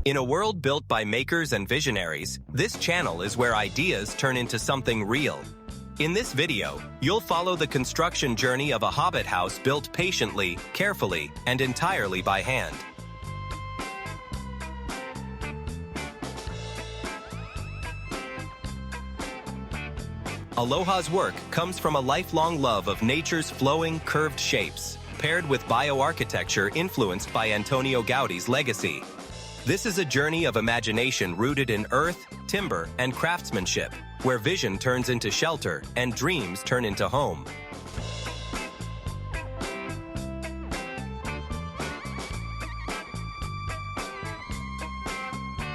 In a world built by makers and visionaries, this channel is where ideas turn into something real. In this video, you'll follow the construction journey of a Hobbit house built patiently, carefully, and entirely by hand. Aloha's work comes from a lifelong love of nature's flowing, curved shapes, paired with bioarchitecture influenced by Antonio Gaudi's legacy. This is a journey of imagination rooted in earth, timber, and craftsmanship, where vision turns into shelter and dreams turn into home.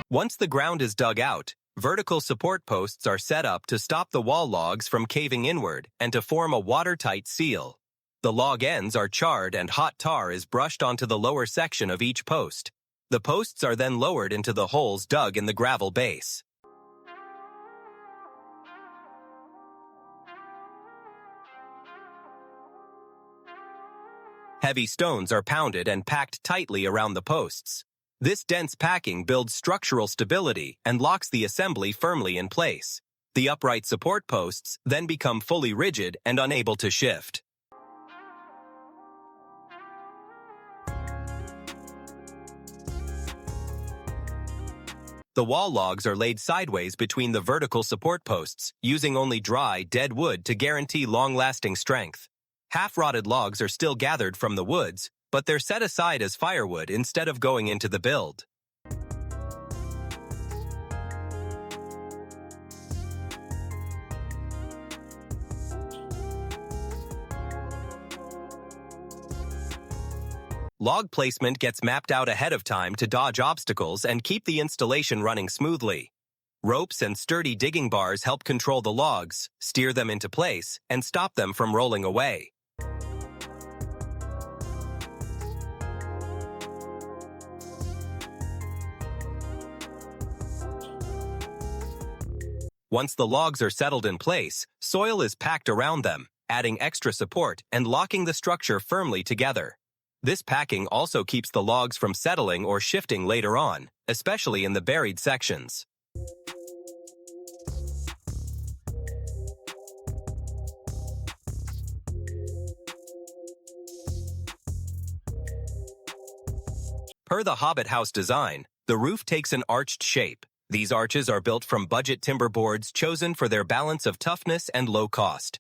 Once the ground is dug out, vertical support posts are set up to stop the wall logs from caving inward and to form a watertight seal. The log ends are charred and hot tar is brushed onto the lower section of each post. The posts are then lowered into the holes dug in the gravel base. Heavy stones are pounded and packed tightly around the posts. This dense packing builds structural stability and locks the assembly firmly in place. The upright support posts then become fully rigid and unable to shift. The wall logs are laid sideways between the vertical support posts, using only dry, dead wood to guarantee long-lasting strength. Half-rotted logs are still gathered from the woods, but they're set aside as firewood instead of going into the build. Log placement gets mapped out ahead of time to dodge obstacles and keep the installation running smoothly. Ropes and sturdy digging bars help control the logs, steer them into place, and stop them from rolling away. Once the logs are settled in place, soil is packed around them, adding extra support and locking the structure firmly together. This packing also keeps the logs from settling or shifting later on, especially in the buried sections. Per the Hobbit house design, the roof takes an arched shape. These arches are built from budget timber boards chosen for their balance of toughness and low cost.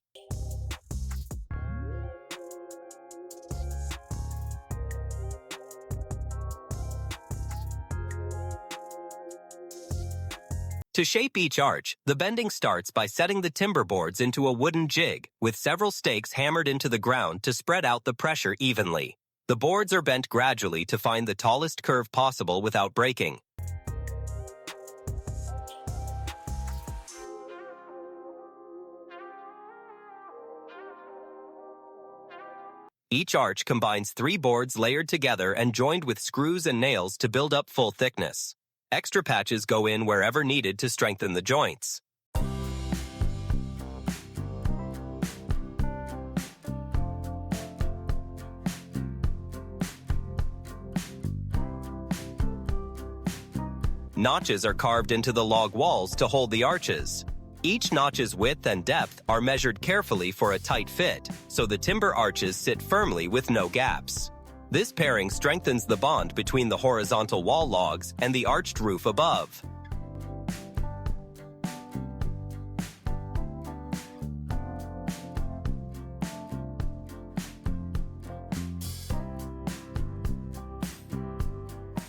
To shape each arch, the bending starts by setting the timber boards into a wooden jig, with several stakes hammered into the ground to spread out the pressure evenly. The boards are bent gradually to find the tallest curve possible without breaking. Each arch combines 3 boards layered together and joined with screws and nails to build up full thickness. Extra patches go in wherever needed to strengthen the joints. Notches are carved into the log walls to hold the arches. Each notch's width and depth are measured carefully for a tight fit, so the timber arches sit firmly with no gaps. This pairing strengthens the bond between the horizontal wall logs and the arched roof above.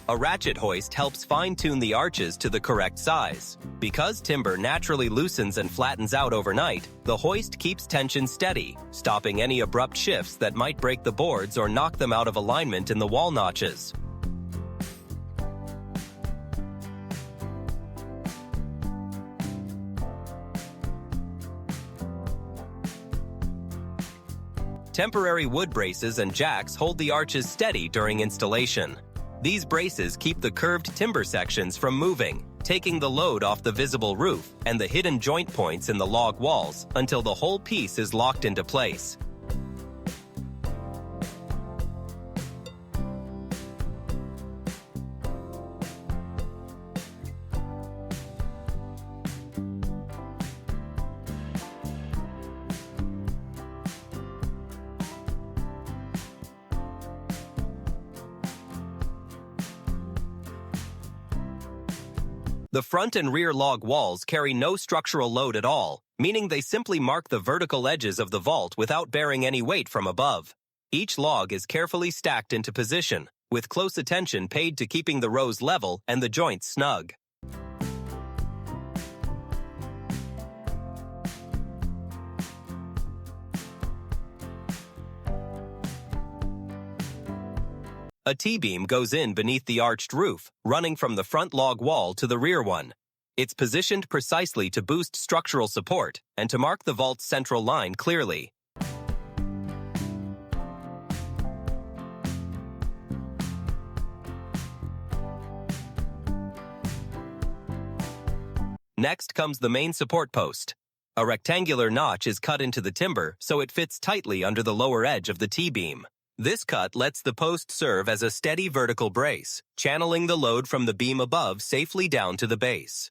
A ratchet hoist helps fine-tune the arches to the correct size. Because timber naturally loosens and flattens out overnight, the hoist keeps tension steady, stopping any abrupt shifts that might break the boards or knock them out of alignment in the wall notches. Temporary wood braces and jacks hold the arches steady during installation. These braces keep the curved timber sections from moving, taking the load off the visible roof and the hidden joint points in the log walls until the whole piece is locked into place. The front and rear log walls carry no structural load at all, meaning they simply mark the vertical edges of the vault without bearing any weight from above. Each log is carefully stacked into position, with close attention paid to keeping the rows level and the joints snug. A T-beam goes in beneath the arched roof, running from the front log wall to the rear one. It's positioned precisely to boost structural support and to mark the vault's central line clearly. Next comes the main support post. A rectangular notch is cut into the timber so it fits tightly under the lower edge of the T-beam. This cut lets the post serve as a steady vertical brace, channeling the load from the beam above safely down to the base.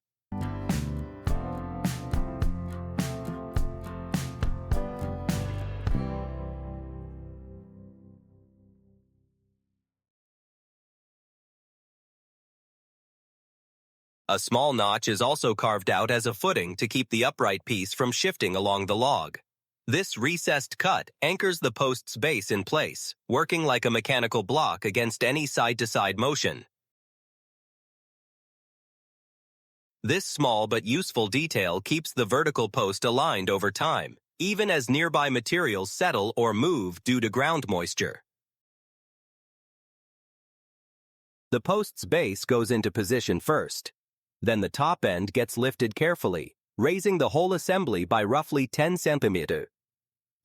A small notch is also carved out as a footing to keep the upright piece from shifting along the log. This recessed cut anchors the post's base in place, working like a mechanical block against any side-to-side motion. This small but useful detail keeps the vertical post aligned over time, even as nearby materials settle or move due to ground moisture. The post's base goes into position first. Then the top end gets lifted carefully, raising the whole assembly by roughly 10 centimeters.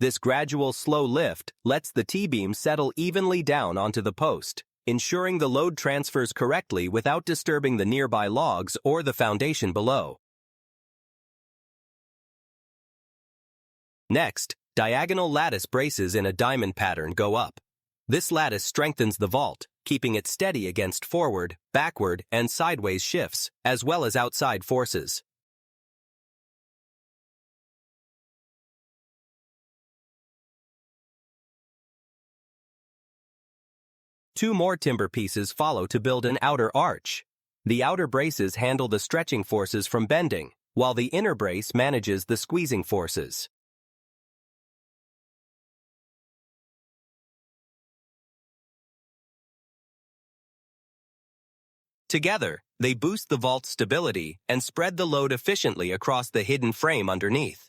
This gradual slow lift lets the T-beam settle evenly down onto the post, ensuring the load transfers correctly without disturbing the nearby logs or the foundation below. Next, diagonal lattice braces in a diamond pattern go up. This lattice strengthens the vault, keeping it steady against forward, backward, and sideways shifts, as well as outside forces. Two more timber pieces follow to build an outer arch. The outer braces handle the stretching forces from bending, while the inner brace manages the squeezing forces. Together, they boost the vault's stability and spread the load efficiently across the hidden frame underneath.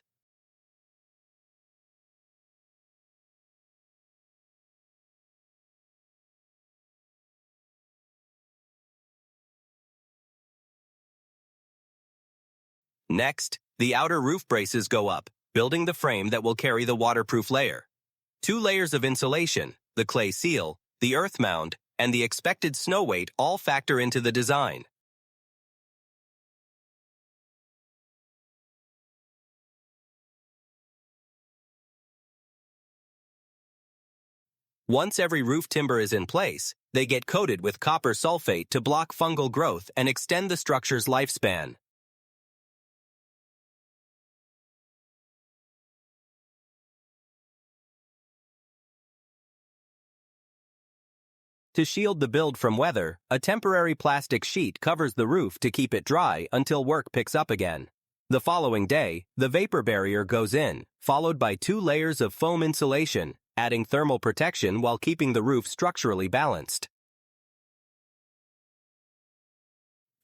Next, the outer roof braces go up, building the frame that will carry the waterproof layer. 2 layers of insulation, the clay seal, the earth mound, and the expected snow weight all factor into the design. Once every roof timber is in place, they get coated with copper sulfate to block fungal growth and extend the structure's lifespan. To shield the build from weather, a temporary plastic sheet covers the roof to keep it dry until work picks up again. The following day, the vapor barrier goes in, followed by 2 layers of foam insulation, adding thermal protection while keeping the roof structurally balanced.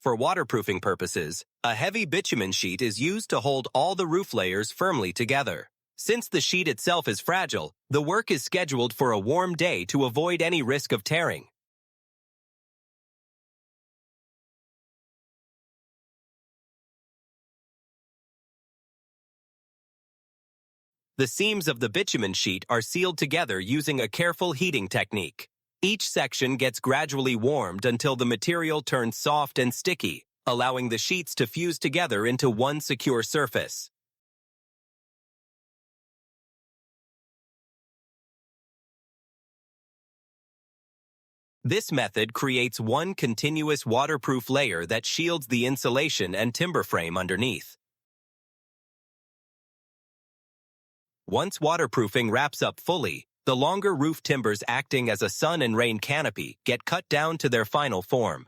For waterproofing purposes, a heavy bitumen sheet is used to hold all the roof layers firmly together. Since the sheet itself is fragile, the work is scheduled for a warm day to avoid any risk of tearing. The seams of the bitumen sheet are sealed together using a careful heating technique. Each section gets gradually warmed until the material turns soft and sticky, allowing the sheets to fuse together into one secure surface. This method creates one continuous waterproof layer that shields the insulation and timber frame underneath. Once waterproofing wraps up fully, the longer roof timbers acting as a sun and rain canopy get cut down to their final form.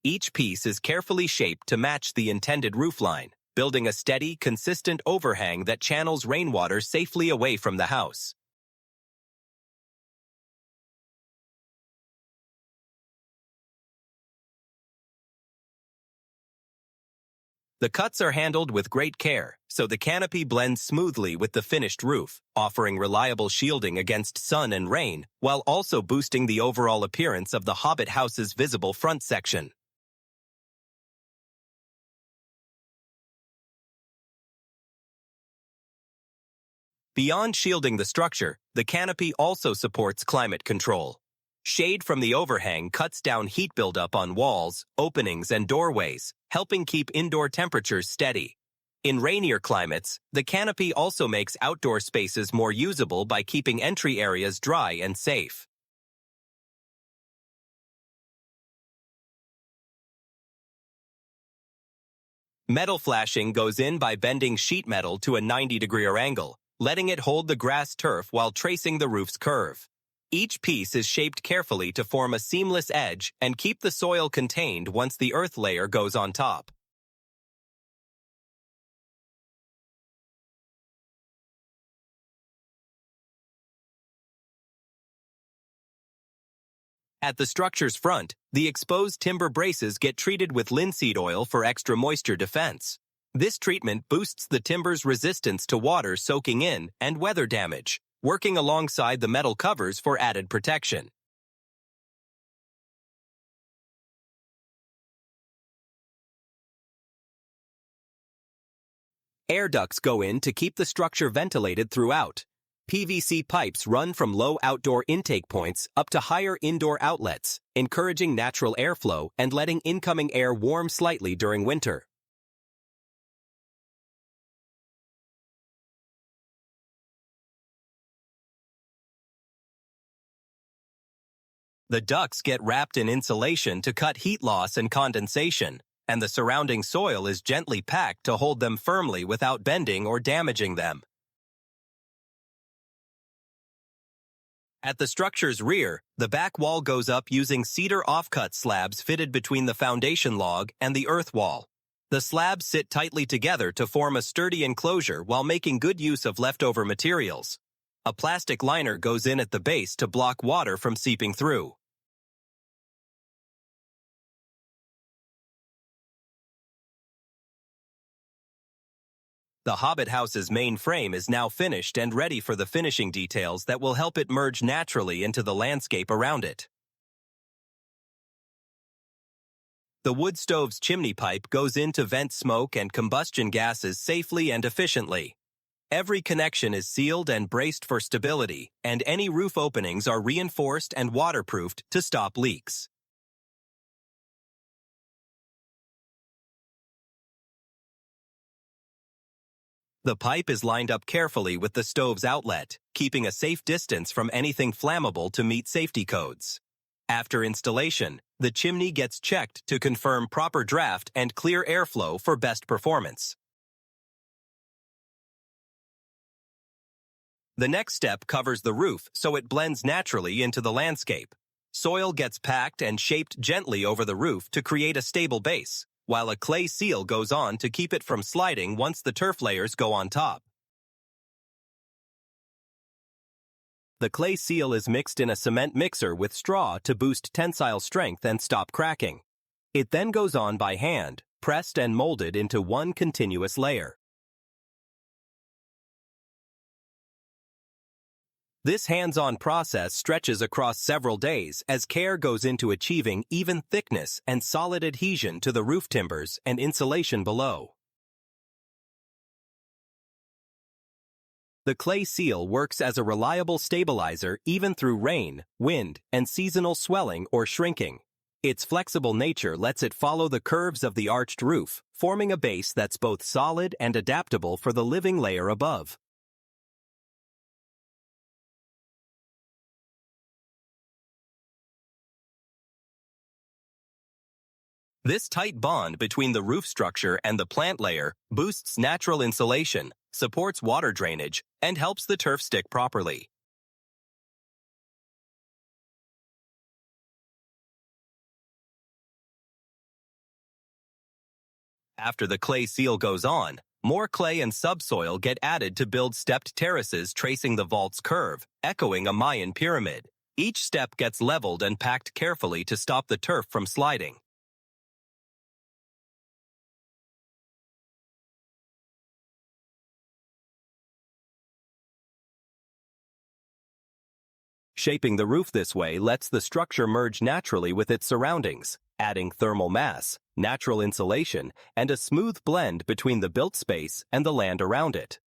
Each piece is carefully shaped to match the intended roofline, building a steady, consistent overhang that channels rainwater safely away from the house. The cuts are handled with great care, so the canopy blends smoothly with the finished roof, offering reliable shielding against sun and rain, while also boosting the overall appearance of the Hobbit house's visible front section. Beyond shielding the structure, the canopy also supports climate control. Shade from the overhang cuts down heat buildup on walls, openings, and doorways, helping keep indoor temperatures steady. In rainier climates, the canopy also makes outdoor spaces more usable by keeping entry areas dry and safe. Metal flashing goes in by bending sheet metal to a 90-degree angle, letting it hold the grass turf while tracing the roof's curve. Each piece is shaped carefully to form a seamless edge and keep the soil contained once the earth layer goes on top. At the structure's front, the exposed timber braces get treated with linseed oil for extra moisture defense. This treatment boosts the timber's resistance to water soaking in and weather damage, working alongside the metal covers for added protection. Air ducts go in to keep the structure ventilated throughout. PVC pipes run from low outdoor intake points up to higher indoor outlets, encouraging natural airflow and letting incoming air warm slightly during winter. The ducts get wrapped in insulation to cut heat loss and condensation, and the surrounding soil is gently packed to hold them firmly without bending or damaging them. At the structure's rear, the back wall goes up using cedar offcut slabs fitted between the foundation log and the earth wall. The slabs sit tightly together to form a sturdy enclosure while making good use of leftover materials. A plastic liner goes in at the base to block water from seeping through. The Hobbit house's main frame is now finished and ready for the finishing details that will help it merge naturally into the landscape around it. The wood stove's chimney pipe goes in to vent smoke and combustion gases safely and efficiently. Every connection is sealed and braced for stability, and any roof openings are reinforced and waterproofed to stop leaks. The pipe is lined up carefully with the stove's outlet, keeping a safe distance from anything flammable to meet safety codes. After installation, the chimney gets checked to confirm proper draft and clear airflow for best performance. The next step covers the roof so it blends naturally into the landscape. Soil gets packed and shaped gently over the roof to create a stable base, while a clay seal goes on to keep it from sliding once the turf layers go on top. The clay seal is mixed in a cement mixer with straw to boost tensile strength and stop cracking. It then goes on by hand, pressed and molded into one continuous layer. This hands-on process stretches across several days as care goes into achieving even thickness and solid adhesion to the roof timbers and insulation below. The clay seal works as a reliable stabilizer even through rain, wind, and seasonal swelling or shrinking. Its flexible nature lets it follow the curves of the arched roof, forming a base that's both solid and adaptable for the living layer above. This tight bond between the roof structure and the plant layer boosts natural insulation, supports water drainage, and helps the turf stick properly. After the clay seal goes on, more clay and subsoil get added to build stepped terraces tracing the vault's curve, echoing a Mayan pyramid. Each step gets leveled and packed carefully to stop the turf from sliding. Shaping the roof this way lets the structure merge naturally with its surroundings, adding thermal mass, natural insulation, and a smooth blend between the built space and the land around it.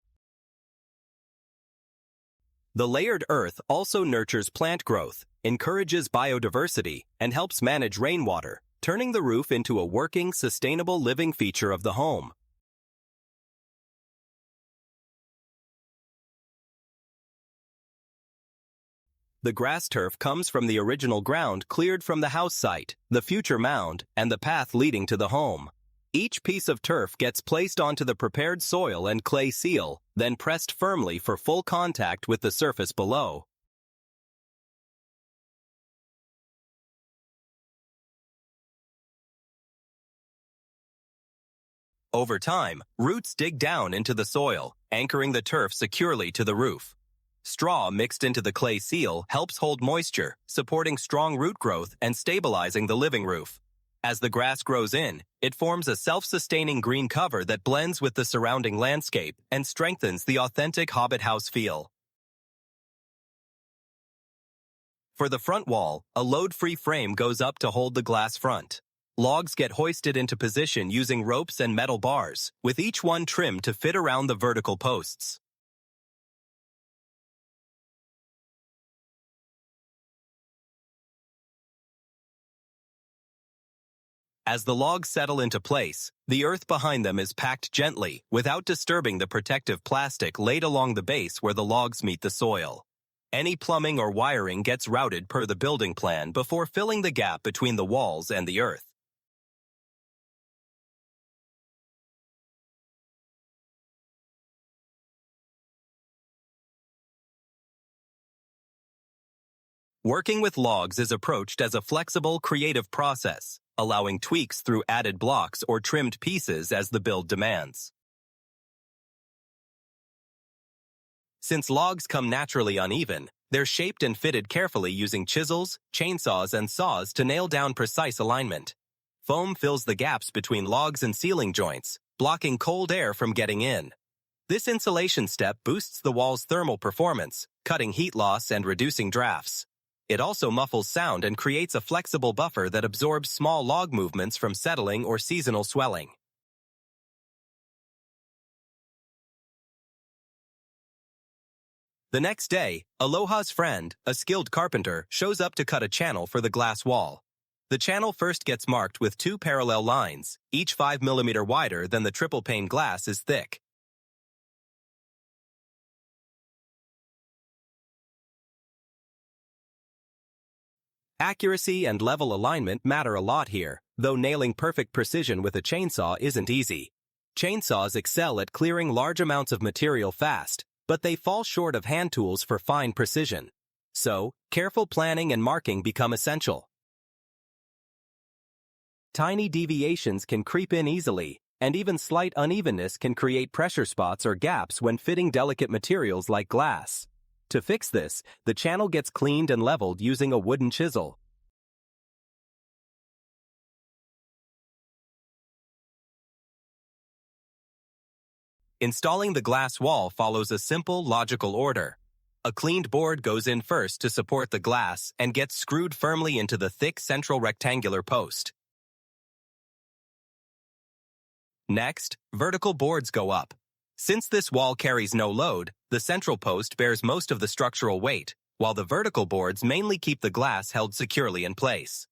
The layered earth also nurtures plant growth, encourages biodiversity, and helps manage rainwater, turning the roof into a working, sustainable living feature of the home. The grass turf comes from the original ground cleared from the house site, the future mound, and the path leading to the home. Each piece of turf gets placed onto the prepared soil and clay seal, then pressed firmly for full contact with the surface below. Over time, roots dig down into the soil, anchoring the turf securely to the roof. Straw mixed into the clay seal helps hold moisture, supporting strong root growth and stabilizing the living roof. As the grass grows in, it forms a self-sustaining green cover that blends with the surrounding landscape and strengthens the authentic Hobbit house feel. For the front wall, a load-free frame goes up to hold the glass front. Logs get hoisted into position using ropes and metal bars, with each one trimmed to fit around the vertical posts. As the logs settle into place, the earth behind them is packed gently without disturbing the protective plastic laid along the base where the logs meet the soil. Any plumbing or wiring gets routed per the building plan before filling the gap between the walls and the earth. Working with logs is approached as a flexible, creative process, allowing tweaks through added blocks or trimmed pieces as the build demands. Since logs come naturally uneven, they're shaped and fitted carefully using chisels, chainsaws, and saws to nail down precise alignment. Foam fills the gaps between logs and ceiling joints, blocking cold air from getting in. This insulation step boosts the wall's thermal performance, cutting heat loss and reducing drafts. It also muffles sound and creates a flexible buffer that absorbs small log movements from settling or seasonal swelling. The next day, Aloha's friend, a skilled carpenter, shows up to cut a channel for the glass wall. The channel first gets marked with two parallel lines, each 5 mm wider than the triple pane glass is thick. Accuracy and level alignment matter a lot here, though nailing perfect precision with a chainsaw isn't easy. Chainsaws excel at clearing large amounts of material fast, but they fall short of hand tools for fine precision. So, careful planning and marking become essential. Tiny deviations can creep in easily, and even slight unevenness can create pressure spots or gaps when fitting delicate materials like glass. To fix this, the channel gets cleaned and leveled using a wooden chisel. Installing the glass wall follows a simple, logical order. A cleaned board goes in first to support the glass and gets screwed firmly into the thick central rectangular post. Next, vertical boards go up. Since this wall carries no load, the central post bears most of the structural weight, while the vertical boards mainly keep the glass held securely in place.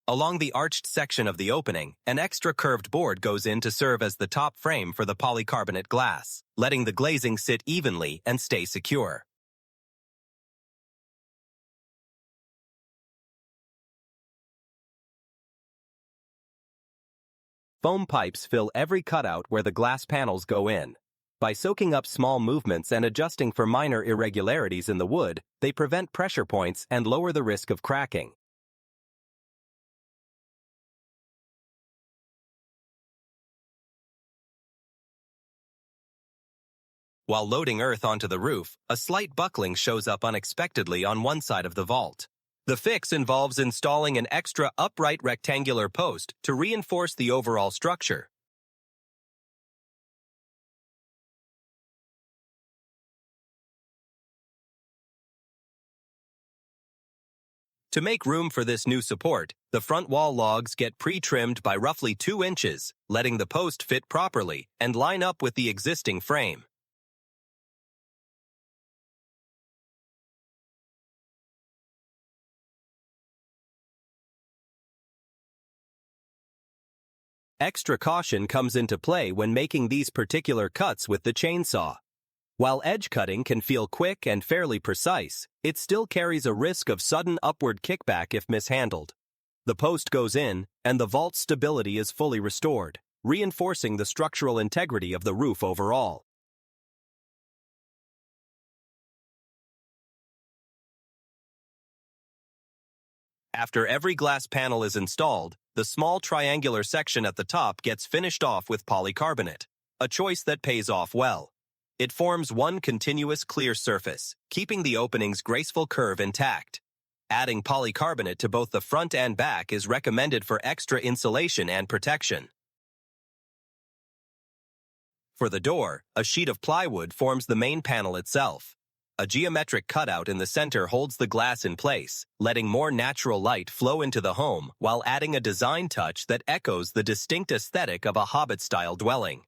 Along the arched section of the opening, an extra curved board goes in to serve as the top frame for the polycarbonate glass, letting the glazing sit evenly and stay secure. Foam pipes fill every cutout where the glass panels go in. By soaking up small movements and adjusting for minor irregularities in the wood, they prevent pressure points and lower the risk of cracking. While loading earth onto the roof, a slight buckling shows up unexpectedly on one side of the vault. The fix involves installing an extra upright rectangular post to reinforce the overall structure. To make room for this new support, the front wall logs get pre-trimmed by roughly 2 inches, letting the post fit properly and line up with the existing frame. Extra caution comes into play when making these particular cuts with the chainsaw. While edge cutting can feel quick and fairly precise, it still carries a risk of sudden upward kickback if mishandled. The post goes in, and the vault's stability is fully restored, reinforcing the structural integrity of the roof overall. After every glass panel is installed, the small triangular section at the top gets finished off with polycarbonate, a choice that pays off well. It forms one continuous clear surface, keeping the opening's graceful curve intact. Adding polycarbonate to both the front and back is recommended for extra insulation and protection. For the door, a sheet of plywood forms the main panel itself. A geometric cutout in the center holds the glass in place, letting more natural light flow into the home while adding a design touch that echoes the distinct aesthetic of a Hobbit-style dwelling.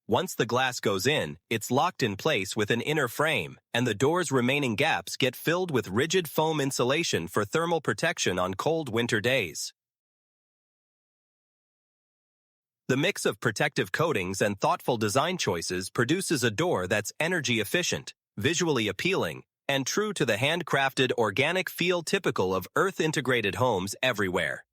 Once the glass goes in, it's locked in place with an inner frame, and the door's remaining gaps get filled with rigid foam insulation for thermal protection on cold winter days. The mix of protective coatings and thoughtful design choices produces a door that's energy efficient, visually appealing, and true to the handcrafted organic feel typical of earth-integrated homes everywhere.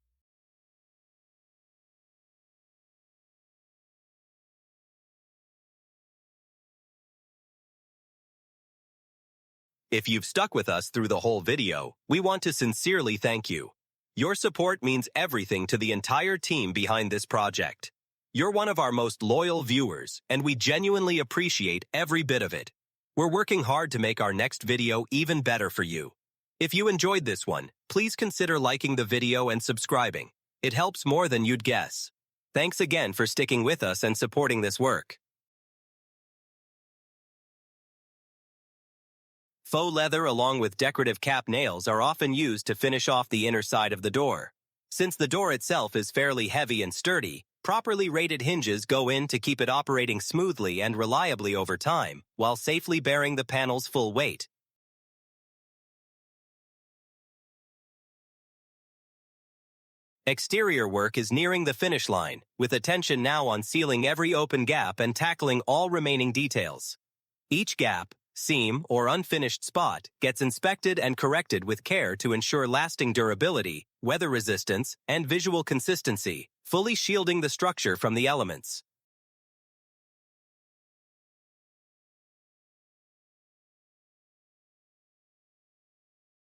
If you've stuck with us through the whole video, we want to sincerely thank you. Your support means everything to the entire team behind this project. You're one of our most loyal viewers, and we genuinely appreciate every bit of it. We're working hard to make our next video even better for you. If you enjoyed this one, please consider liking the video and subscribing. It helps more than you'd guess. Thanks again for sticking with us and supporting this work. Faux leather along with decorative cap nails are often used to finish off the inner side of the door. Since the door itself is fairly heavy and sturdy, properly rated hinges go in to keep it operating smoothly and reliably over time, while safely bearing the panel's full weight. Exterior work is nearing the finish line, with attention now on sealing every open gap and tackling all remaining details. Each gap, seam, or unfinished spot gets inspected and corrected with care to ensure lasting durability, weather resistance, and visual consistency, fully shielding the structure from the elements.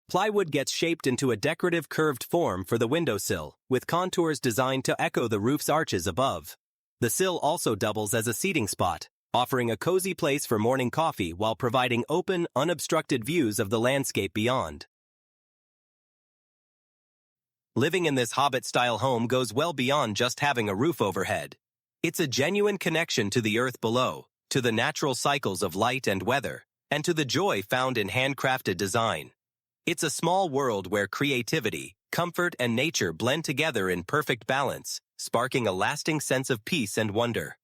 Plywood gets shaped into a decorative curved form for the windowsill, with contours designed to echo the roof's arches above. The sill also doubles as a seating spot, offering a cozy place for morning coffee while providing open, unobstructed views of the landscape beyond. Living in this Hobbit-style home goes well beyond just having a roof overhead. It's a genuine connection to the earth below, to the natural cycles of light and weather, and to the joy found in handcrafted design. It's a small world where creativity, comfort, and nature blend together in perfect balance, sparking a lasting sense of peace and wonder.